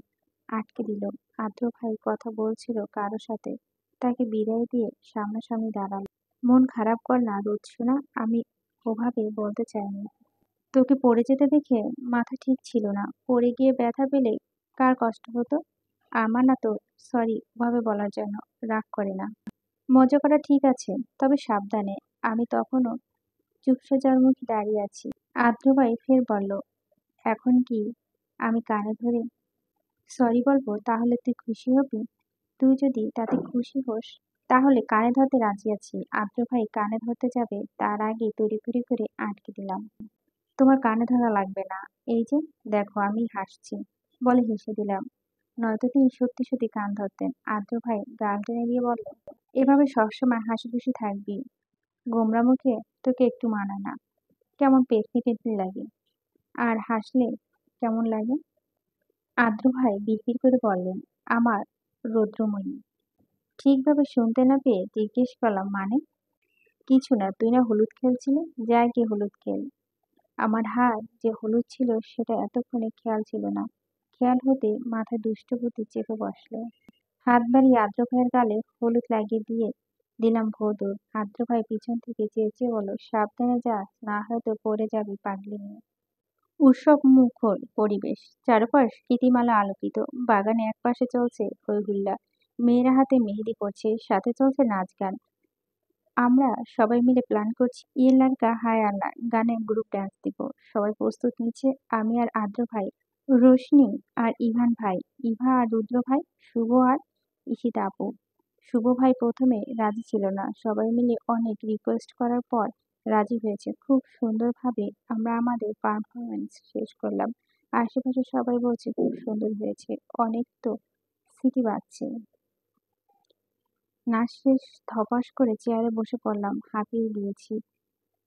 আটকে দিল। আদ্র ভাই কথা বলছিল কারো সাথে, তাকে বিদায় দিয়ে সামনাসামনি দাঁড়ালো। মন খারাপ কর না রোদ শোনা, আমি ওভাবে বলতে চাইনি। তোকে পড়ে যেতে দেখে মাথা ঠিক ছিল না। পড়ে গিয়ে ব্যথা পেলে কার কষ্ট হতো? আমার না তো। সরি ওভাবে বলার জন্য। রাগ করে না। মজা করা ঠিক আছে, তবে সাবধানে। আমি তখনও চুপসে মুখে দাঁড়িয়ে আছি। আদ্র ভাই ফের বলল, এখন কি আমি কানে ধরে সরি বলবো? তাহলে তুই খুশি হবি? তুই যদি তাতে খুশি হোস তাহলে কানে ধরতে রাজি আছি। আদ্র ভাই কানে ধরতে যাবে তার আগে তড়িঘড়ি করে আটকে দিলাম। তোমার কানে ধরা লাগবে না। এই যে দেখো আমি হাসছি বলে হেসে দিলাম। নয়তো তিনি সত্যি সত্যি কান ধরতেন। আদ্র ভাই গাল টেনে দিয়ে বলল, এভাবে সবসময় হাসি খুশি থাকবি? গোমরা মুখে তোকে একটু মানায় না। কেমন পেতনি পেতনি লাগে। আর হাসলে কেমন লাগে? আদ্র ভাই বিড়বিড় করে বললেন, আমার রৌদ্রময়ী। ঠিকভাবে শুনতে না পেয়ে জিজ্ঞেস করলাম, মানে? কিছু না, তুই না হলুদ খেলছিলি, যা গিয়ে হলুদ খেল। আমার হাত যে হলুদ ছিল সেটা এতক্ষণে খেয়াল ছিল না। খেয়াল হতে মাথায় দুষ্ট বুদ্ধি চেপে বসলো। হাত বাড়িয়ে আদ্র ভাইয়ের গালে হলুদ লাগিয়ে দিয়ে দিলাম ভোঁদড়। আদ্র ভাই পিছন থেকে চেঁচিয়ে বলল, সাবধানে যাস, না হয়তো পড়ে যাবি পাগলি মেয়ে। উৎসব মুখর পরিবেশ, চারপাশ স্মৃতিমালা আলোকিত। বাগানে একপাশে চলছে হই হুল্লা, মেয়েরা হাতে মেহেদি করছে, সাথে চলছে নাচ গান। আমরা সবাই মিলে প্ল্যান করছি ইয়ে লাড়কা হায় আল্লাহ গানে গ্রুপ ডান্স দিব। সবাই প্রস্তুত নিচ্ছে। আমি আর আদ্র ভাই, রোশনি আর ইভান ভাই, ইভা আর রুদ্র ভাই, শুভ আর ঈশিতা আপু। শুভ ভাই প্রথমে রাজি ছিল না, সবাই মিলে অনেক রিকোয়েস্ট করার পর রাজি হয়েছে। খুব সুন্দরভাবে আমরা আমাদের পারফরমেন্স শেষ করলাম। আশেপাশে সবাই বলছে খুব সুন্দর হয়েছে। অনেক তো সিটি বাজছে। নাচ শেষ ধপাস করে চেয়ারে বসে পড়লাম, হাঁপিয়ে গিয়েছি।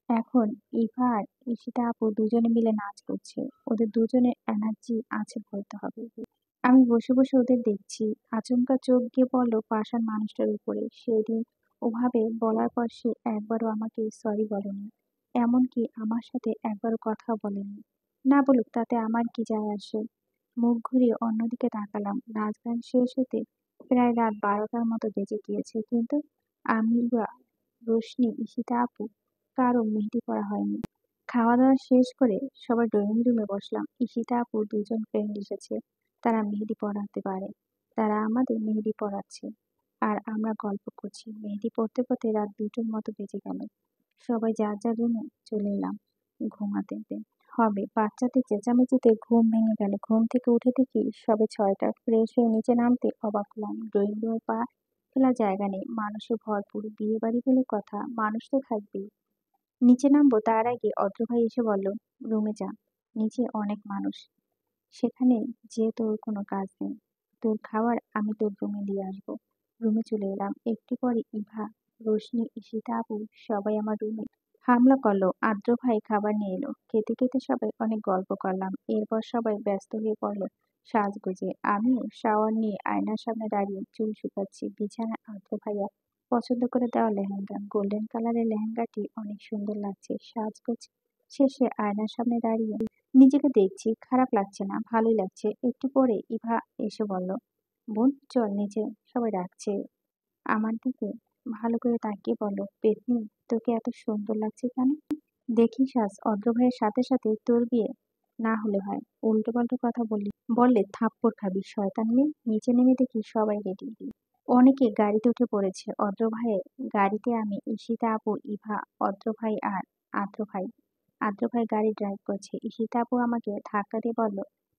এখন ইভা আর ঈশিতা আপু দুজনে মিলে নাচ করছে। ওদের দুজনের এনার্জি আছে বলতে হবে। আমি বসে বসে ওদের দেখছি। আচমকা চোখ গিয়ে পড়লো পাষাণ মানুষটার উপরে। সেদিন ওভাবে বলার পর সে একবারও আমাকে সরি বলেনি। এমনকি আমার সাথে একবারও কথাও বলেনি। না বলুক, তাতে আমার কি যায় আসে। মুখ ঘুরিয়ে অন্যদিকে তাকালাম। নাচ গান শেষ হতে প্রায় রাত 12টার মতো বেজে গিয়েছে, কিন্তু আমি বা রোশনি, ঈশিতা আপু কারো মেহেদি পরা হয়নি। খাওয়া দাওয়া শেষ করে সবাই ড্রয়িং রুমে বসলাম। ঈশিতা আপুর দুজন ফ্রেন্ড এসেছে, তারা মেহেদি পরাতে পারে। তারা আমাদের মেহেদি পরাচ্ছে আর আমরা গল্প করছি। মেহেদি পড়তে পড়তে রাত 2টোর মতো বেজে গেল। সবাই যার যার রুমে চলে এলাম ঘুমাতে। হবে বাচ্চাদের চেঁচামেচিতে ঘুম ভেঙে গেল। ঘুম থেকে উঠে দেখি সবে 6টা। ফ্রেশ হয়ে নিচে নামতে অবাক হলাম। ড্রয়িং রুমে পা ফেলার জায়গা নেই, মানুষে ভরপুর। বিয়ে বাড়ি বলে কথা, মানুষ তো থাকবেই। নিচে নামবো তার আগে অদ্র ভাই এসে বলল, রুমে যা, নিচে অনেক মানুষ, সেখানে যে তোর কোনো কাজ নেই। তোর খাবার আমি তোর রুমে দিয়ে আসবো। রুমে চলে এলাম। একটু পরে ইভা, রোশনি, ঈশিতা আপু সবাই আমার রুমে হামলা করলো। আদ্র ভাই খাবার নিয়ে এলো। খেতে খেতে সবাই অনেক গল্প করলাম। এরপর সবাই ব্যস্ত হয়ে পড়লো সাজগোজে। আমিও শাওয়ার নিয়ে আয়নার সামনে দাঁড়িয়ে চুল শুকাচ্ছি। বিছানায় আদ্র ভাইয়া পছন্দ করে দেওয়া লেহেঙ্গা, গোল্ডেন কালারের লেহেঙ্গাটি অনেক সুন্দর লাগছে। সাজগোজ শেষে আয়নার সামনে দাঁড়িয়ে নিজেকে দেখছি, খারাপ লাগছে না, ভালোই লাগছে। একটু পরে ইভা এসে বলল, বোন চল নিচে, সবাই ডাকছে। আমার দিকে ভালো করে তাকিয়ে বলল, পেতনি, তোকে এত সুন্দর লাগছে কেন? দেখি সাজ। অদ্র ভাইয়ের সাথে সাথে তোর বিয়ে না হলে হয়। উল্টো পাল্টো কথা বললে থাপ্পড় খাবি শয়তান মেয়ে। নিচে নেমে দেখি সবাই রেডি। অনেকে গাড়িতে উঠে পড়েছে। অদ্র ভাইয়ের গাড়িতে আমি, ঈশিতা আপু, ইভা, অদ্র ভাই আর আদ্র ভাই। আদ্র ভাই গাড়ি ড্রাইভ করছে। ঈশিতা আপু আমাকে ধাক্কা দিয়ে বলল,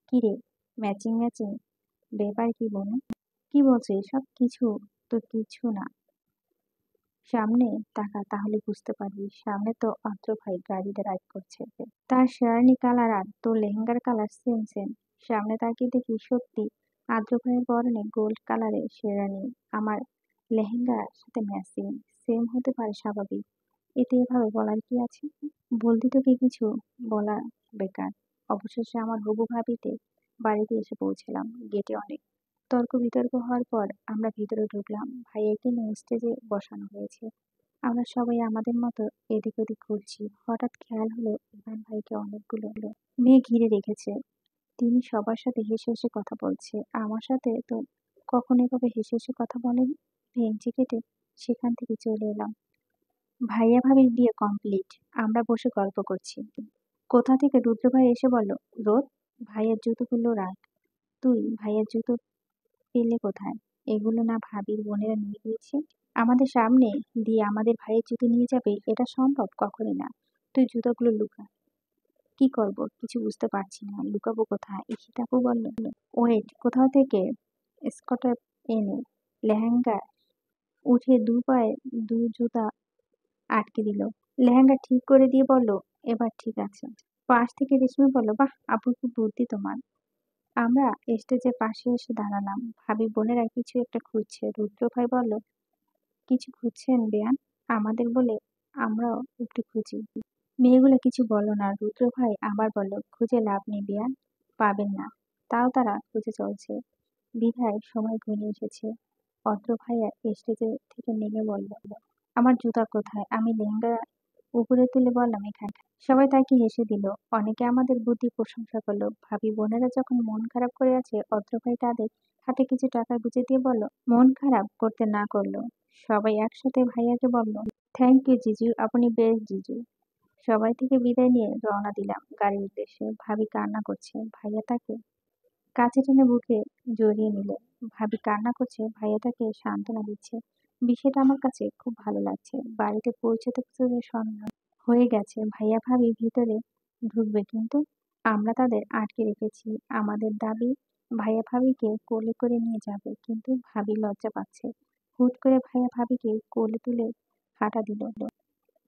কি রে, ম্যাচিং ম্যাচিং ব্যাপার কি বনু? কি বলছো এসব? কিছু তো কিছু না, সামনে তাকা তাহলে বুঝতে পারবি। সামনে তো অদ্র ভাই গাড়ি ড্রাইভ করছে। তার শেরওয়ানি কালার আর তোর লেহেঙ্গার কালার সেম সেম। সামনে তাকিয়ে দেখি সত্যি আদ্র ভাইয়ের পরনে গোল্ড কালারের শেরওয়ানি আমার লেহেঙ্গার সাথে ম্যাচিং। সেম হতে পারে স্বাভাবিক, এতে এভাবে বলার কি আছে? বলতে তোকে কিছু বলা বেকার। অবশেষে আমার হবু ভাবিতে বাড়িতে এসে পৌঁছলাম। গেটে অনেক তর্ক বিতর্ক হওয়ার পর আমরা ভিতরে ঢুকলাম। ভাইয়াকে নিয়ে স্টেজে বসানো হয়েছে। আমরা সবাই আমাদের মতো এদিক ওদিক ঘুরছি। হঠাৎ খেয়াল হলো ইভান ভাইকে অনেকগুলো মেয়ে ঘিরে রেখেছে। তিনি সবার সাথে হেসে হেসে কথা বলছে। আমার সাথে তো কখনো এভাবে হেসে হেসে কথা বলেনি। ভেঙচি কেটে সেখান থেকে চলে এলাম। ভাইয়া ভাবির বিয়ে কমপ্লিট। আমরা বসে গল্প করছি। কোথা থেকে রুদ্র ভাই এসে বলল, রোদ, ভাইয়ের জুতোগুলো রাখ। তুই ভাইয়ের জুতো পেলে কোথায়? এগুলো না ভাবির বোনেরা নিয়ে গিয়েছে। আমাদের সামনে দিয়ে আমাদের ভাইয়ের জুতো নিয়ে যাবে, এটা সম্ভব? কখনই না। তুই জুতোগুলো লুকা। কি করব কিছু বুঝতে পারছি না। লুকাবো কোথায়? ঈশিতাপু বলল, ওয়েট, কোথাও থেকে স্কর্ট এনে লেহেঙ্গা উঠে দু পায়ে দু জুতা আটকে দিল। লেহেঙ্গা ঠিক করে দিয়ে বলল, এবার ঠিক আছে। পাশ থেকে রেশমি বলল, বাহ আপু, খুব বুদ্ধি তোমার। আমরা স্টেজের পাশে এসে দাঁড়ালাম। ভাবি বোনেরা কিছু একটা খুঁজছে। রুদ্র ভাই বলল, কিছু খুঁজছেন বেয়ান? আমাদের বলে আমরাও একটু খুঁজি। মেয়েগুলো কিছু বলল না। রুদ্র ভাই আবার বলল, খুঁজে লাভ নেই বেয়ান, পাবেন না। তাও তারা খুঁজে চলছে। বিধায় সময় ঘনিয়ে এসেছে। অদ্র ভাইয়া স্টেজে থেকে নেমে বলল, আমার জুতা কোথায়? আমি লেহেঙ্গা উপরে তুলে বললাম, এখানে। সবাই তাকে হেসে দিল। অনেকে আমাদের বুদ্ধি প্রশংসা করলো। ভাবি বোনেরা যখন মন খারাপ করে আছে, অদ্র ভাই তাদের হাতে কিছু টাকা গুঁজে দিয়ে বলল, মন খারাপ করতে না করলো। সবাই একসাথে ভাইয়াকে বলল, থ্যাংক ইউ জিজু, আপনি বেশ জিজু। সবাই থেকে বিদায় নিয়ে রওনা দিলাম গাড়ির উদ্দেশ্যে। ভাবি কান্না করছে। ভাইয়া তাকে কাছে টেনে বুকে জড়িয়ে নিল। ভাবি কান্না করছে, ভাইয়া তাকে সান্ত্বনা দিচ্ছে। বিষয়টা আমার কাছে খুব ভালো লাগছে। বাড়িতে পৌঁছতে পৌঁছতে সন্ধ্যা হয়ে গেছে। ভাইয়া ভাবি ভিতরে ঢুকবে, কিন্তু আমরা তাদের আটকে রেখেছি। আমাদের দাবি ভাইয়া ভাবিকে কোলে করে নিয়ে যাবে, কিন্তু ভাবি লজ্জা পাচ্ছে। হুট করে ভাইয়া ভাবিকে কোলে তুলে হাঁটা দিল।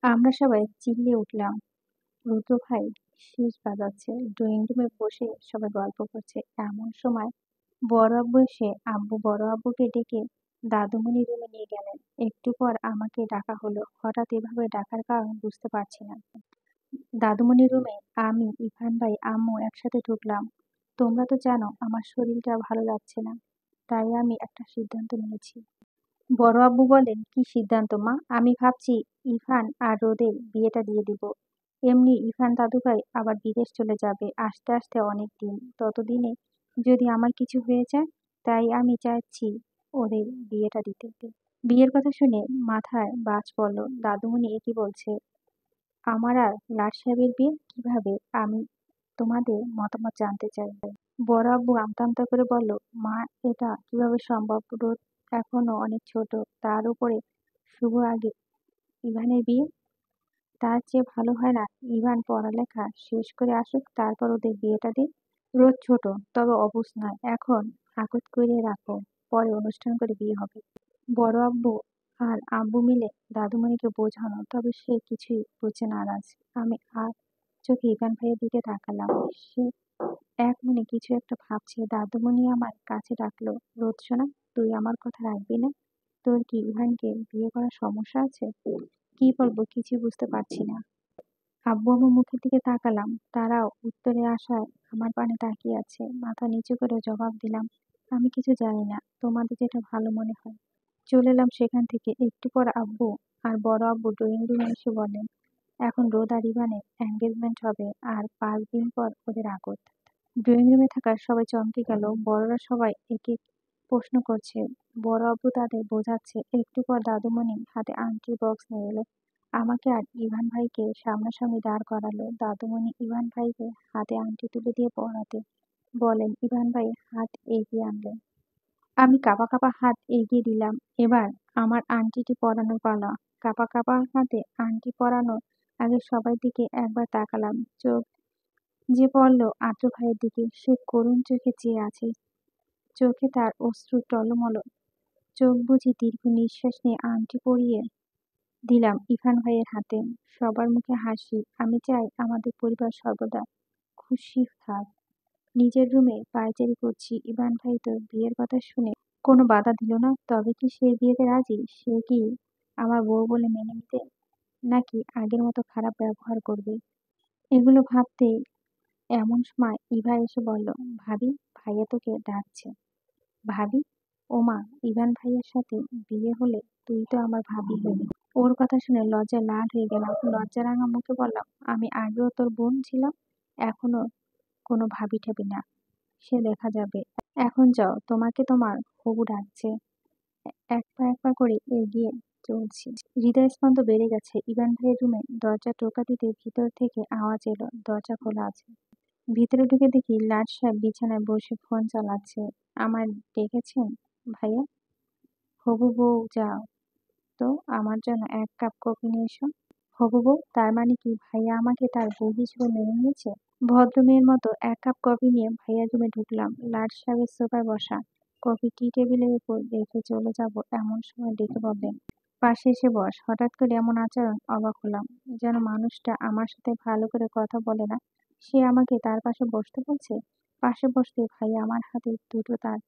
আমরা সবাই চিল্লিয়ে উঠলাম। রুদ্র ভাই শীষ বাজাচ্ছে। ড্রয়িং রুমে বসে সবাই গল্প করছে। এমন সময় বড় আব্বু এসে বড় আব্বুকে ডেকে দাদুমণি রুমে নিয়ে গেলেন। একটু পর আমাকে ডাকা হলো। হঠাৎ এভাবে ডাকার কারণ বুঝতে পারছি না। দাদুমণি রুমে আমি, ইরফান ভাই, আম্মু একসাথে ঢুকলাম। তোমরা তো জানো আমার শরীরটা ভালো লাগছে না, তাই আমি একটা সিদ্ধান্ত নিয়েছি। বড় আব্বু বলেন, কি সিদ্ধান্ত মা? আমি ভাবছি ইরফান আর রোদের বিয়েটা দিয়ে দিব। এমনি ইরফান দাদুভাই আবার বিদেশ চলে যাবে আস্তে আস্তে অনেক দিন। ততদিনে যদি আমার কিছু হয়ে যায়, তাই আমি চাচ্ছি ওদের বিয়েটা দিতে। বিয়ের কথা শুনে মাথায় বাজ পড়ল। দাদুমণি একই বলছে, আমার আর লাট সাহেবের বিয়ে কিভাবে? আমি তোমাদের মতামত জানতে চাই। বড় আব্বু আমতা আমতা করে বলল, মা, এটা কিভাবে সম্ভব? রোদ এখনো অনেক ছোট। তার উপরে শুভ আগে ইভানের বিয়ে। তার চেয়ে ভালো হয় না ইভান পড়ালেখা শেষ করে আসুক, তারপর ওদের বিয়েটা দিই। রোদ ছোট, তবে অবুঝ নয়। এখন আকত করে রাখো, পরে অনুষ্ঠান করে বিয়ে হবে। বড় আব্বু আর আব্বু মিলে দাদুমণিকে বোঝানো, তবে সে কিছুই বুঝে নারাজ। আমি আর চোখে ইভান ভাইয়ের দিকে তাকালাম। সে এক মনে কিছু একটা ভাবছে। দাদুমণি আমার কাছে ডাকলো, রোদ শোনা, তুই আমার কথা রাখবি না? তোর কি ইভানকে বিয়ে করার সমস্যা আছে? কি বলবো কিছু বুঝতে পারছি না। আব্বু আম্মু মুখের দিকে তাকালাম। তারাও উত্তরে আসায় আমার পানে তাকিয়ে আছে। মাথা নিচু করে জবাব দিলাম, আমি কিছু জানি না, তোমাদের যেটা ভালো মনে হয়। চলে এলাম সেখান থেকে। একটু পর আব্বু আর বড় আব্বু ড্রয়িং রুমে এসে বলেন, এখন রোদ আর ইভানের এঙ্গেজমেন্ট হবে, আর 5 দিন পর ওদের আগত। ড্রয়িং রুমে থাকা সবাই চমকে গেল। বড়রা সবাই এক এক প্রশ্ন করছে। বড় আব্বু তাদের বোঝাচ্ছে। একটু পর দাদুমণি হাতে আংটির বক্স নিয়ে এলো। আমাকে আর ইভান ভাইকে সামনাসামনি দাঁড় করালো। দাদুমণি ইভান ভাইকে হাতে আংটি তুলে দিয়ে পরাতে বলেন। ইভান ভাই হাত এগিয়ে আনলেন। আমি কাঁপা কাঁপা হাত এগিয়ে দিলাম। এবার আমার আংটিটি পরানোর পালা। কাঁপা কাঁপা হাতে আংটি পরানোর আগে সবার দিকে একবার তাকালাম। চোখ যে পড়ল আদ্র ভাইয়ের দিকে। সে করুণ চোখে চেয়ে আছে। চোখে তার অশ্রু টলমল। চোখ বুজে দীর্ঘ নিঃশ্বাস নিয়ে আংটি পরিয়ে দিলাম ইরফান ভাইয়ের হাতে। সবার মুখে হাসি। আমি চাই আমাদের পরিবার সর্বদা খুশি থাক। নিজের রুমে পায়চারি করছি। ইভান ভাই তো বিয়ের কথা শুনে কোনো বাধা দিল না। তবে কি সে বিয়েতে রাজি? সে কি আমার বউ বলে মেনে নিতে, নাকি আগের মতো খারাপ ব্যবহার করবে? এগুলো ভাবতে এমন সময় ইভা এসে বলল, ভাবি, ভাইয়া তোকে ডাকছে। ভাবি? ওমা, ইভান ভাইয়ের সাথে বিয়ে হলে তুই তো আমার ভাবি হবি। ওর কথা শুনে লজ্জায় লাল হয়ে গেলাম। লজ্জারাঙা মুখে বললাম, আমি আগেও তোর বোন ছিলাম, এখনো কোনো ভাবি ঠাবি না, সে দেখা যাবে। এখন যাও, তোমাকে তোমার হবু ডাকছে। এক পা করে এগিয়ে চলছি। হৃদয়স্পন্দ বেড়ে গেছে। ইভান ভাইয়ের রুমে দরজা টোকা দিতে ভিতর থেকে আওয়াজ এলো, দরজা খোলা আছে। ভিতরে ঢুকে দেখি লাট সাহেব বিছানায় বসে ফোন চালাচ্ছে। আমায় ডেকেছেন ভাইয়া? হবু বউ, যাও তো আমার জন্য 1 কাপ কফি নিয়ে এসো। হবু বউ, তার মানে কি ভাইয়া আমাকে তার বউ হিসেবে মেনে নিয়েছে? ভদ্রমেয়ের মতো 1 কাপ কফি নিয়ে ভাইয়ার রুমে ঢুকলাম। লাট সাহেবের সোফায় বসা, কফি টি টেবিলের উপর রেখে চলে যাব এমন সময় ডেকে বললেন, পাশে এসে বস। হঠাৎ করে এমন আচরণ অবাক হলাম। যেন মানুষটা আমার সাথে ভালো করে কথা বলে না, সে আমাকে তার পাশে বসতে বলছে। পাশে বসতে ভাইয়া আমার হাতে দুটো তার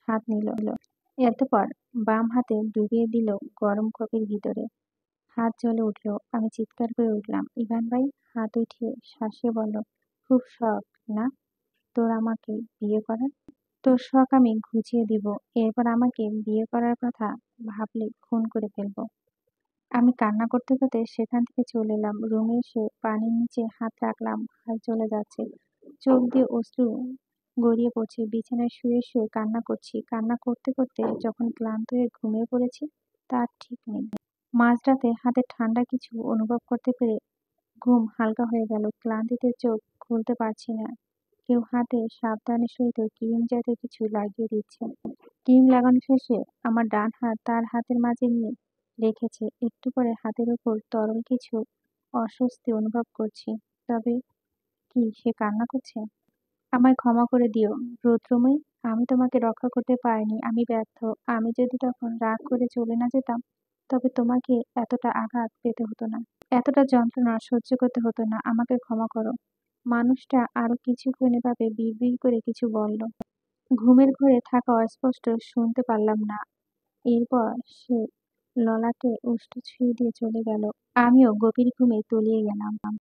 হাত নিল। এরপর বাম হাতে ডুবিয়ে দিল গরম কফির ভিতরে। হাত জ্বলে উঠল। আমি চিৎকার করে উঠলাম, ইভান ভাই! হাত উঠিয়ে শাসিয়ে বলল, খুব শখ না তোর আমাকে বিয়ে করার? তোর শখ আমি ঘুচিয়ে দিব। এরপর আমাকে বিয়ে করার কথা ভাবলে খুন করে ফেলবো। আমি কান্না করতে করতে সেখান থেকে চলে এলাম। রুমে এসে পানির নিচে হাত রাখলাম, হাত চলে যাচ্ছে, চোখ দিয়ে অশ্রু গড়িয়ে পড়ছে। বিছানায় শুয়ে শুয়ে কান্না করছি। কান্না করতে করতে যখন ক্লান্ত হয়ে ঘুমিয়ে পড়েছি তার ঠিক নেই। মাঝরাতে হাতে ঠান্ডা কিছু অনুভব করতে পেরে ঘুম হালকা হয়ে গেল। ক্লান্তিতে চোখ খুলতে পারছি না। কেউ হাতে সাবধানের সহিত ক্রিম জাতীয় কিছু লাগিয়ে দিচ্ছে। ক্রিম লাগানো শেষে আমার ডান হাত তার হাতের মাঝে নিয়ে রেখেছে। একটু পরে হাতের ওপর তরল কিছু অস্বস্তি অনুভব করছি। তবে কি সে কান্না করছে? আমায় ক্ষমা করে দিও রুদ্রময়ী, আমি তোমাকে রক্ষা করতে পারিনি, আমি ব্যর্থ। আমি যদি তখন রাগ করে চলে না যেতাম, তবে তোমাকে এতটা আঘাত পেতে হতো না, এতটা যন্ত্রণা সহ্য করতে হতো না। আমাকে ক্ষমা করো। মানুষটা আরো কিছুক্ষণ এভাবে বিড়বিড় করে কিছু বলল। ঘুমের ঘোরে থাকা অস্পষ্ট শুনতে পারলাম না। এরপর সে ললাটে ওষ্ঠ ছুঁয়ে দিয়ে চলে গেল। আমিও গভীর ঘুমে তলিয়ে গেলাম।